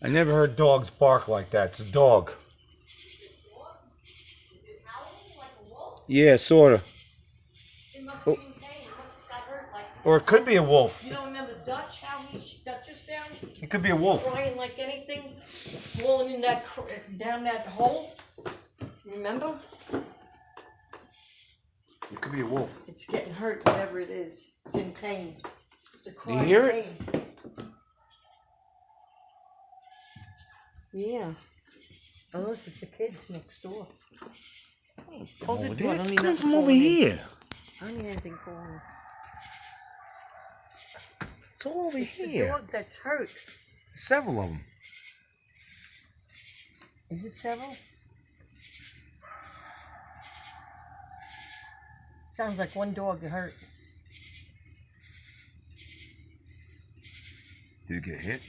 I never heard dogs bark like that. It's a dog. Is it howling like a wolf? Yeah, sort of. It must be in pain. It must have got hurt like. Or it could be a wolf. You don't remember Dutch? How he Dutch's sound? It could be a wolf. Crying like anything, falling in that down that hole. Remember? It could be a wolf. It's getting hurt, whatever it is. It's in pain. It's a cry. You hear it? Yeah. Unless it's the kids next door. Hey, close the door. It's coming from over here. I don't need anything calling. It's all over It's here. the dog that's hurt. Several of them. Is it several? Sounds like one dog hurt. Did it get hit?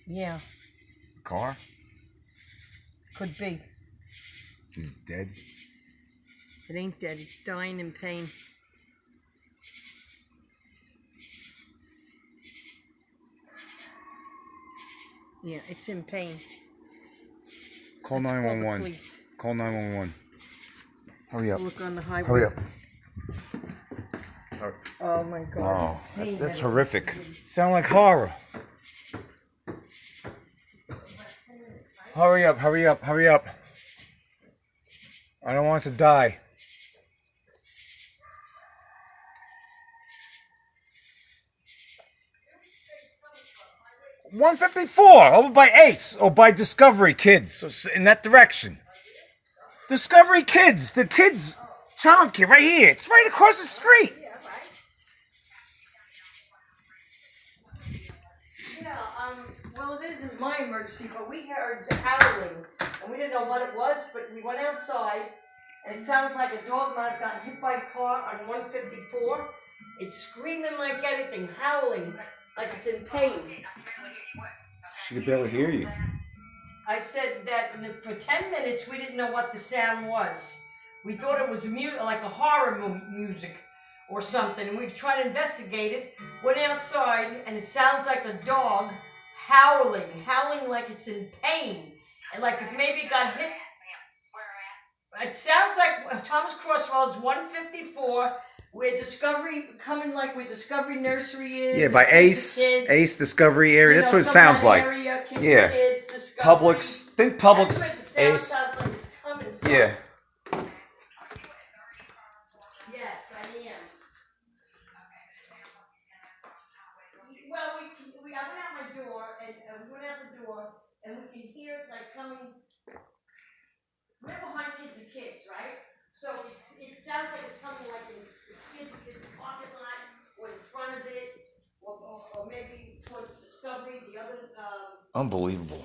Yeah, Car? could be. Is it dead? It ain't dead. It's dying in pain. Yeah, it's in pain. Call Let's call the 911. police. Call 911. Hurry up. Look on the highway. Hurry up. Oh my God. Wow, Pain that's medicine. horrific. Sound like horror. Hurry up, hurry up, hurry up. I don't want it to die. $154 over by Ace or by Discovery Kids, so in that direction. Discovery Kids, the kids' child care right here. It's right across the street. Yeah, well, it isn't my emergency, but we heard howling, and we didn't know what it was, but we went outside, and it sounds like a dog might have gotten hit by a car on 154. It's screaming like anything, howling, like it's in pain. She could barely hear you. I said that for 10 minutes we didn't know what the sound was. We thought it was like a horror music or something, and we tried to investigate it. Went outside, and it sounds like a dog howling like it's in pain, and like if maybe it got hit. It sounds like Thomas Crossroads 154, where Discovery where Discovery Nursery is. Yeah, by Ace Discovery area. That's what it sounds like. Yeah. Kids, Discovery. Publix. Think Publix. That's where the sound Ace. sounds like it's coming from. Yeah. Yes, I am. Well, I went out my door, and we went out the door, and we can hear it like coming. We're behind kids, right? So it sounds like it's coming like in the kids' parking lot, or in front of it, or maybe towards Discovery, the other. Unbelievable.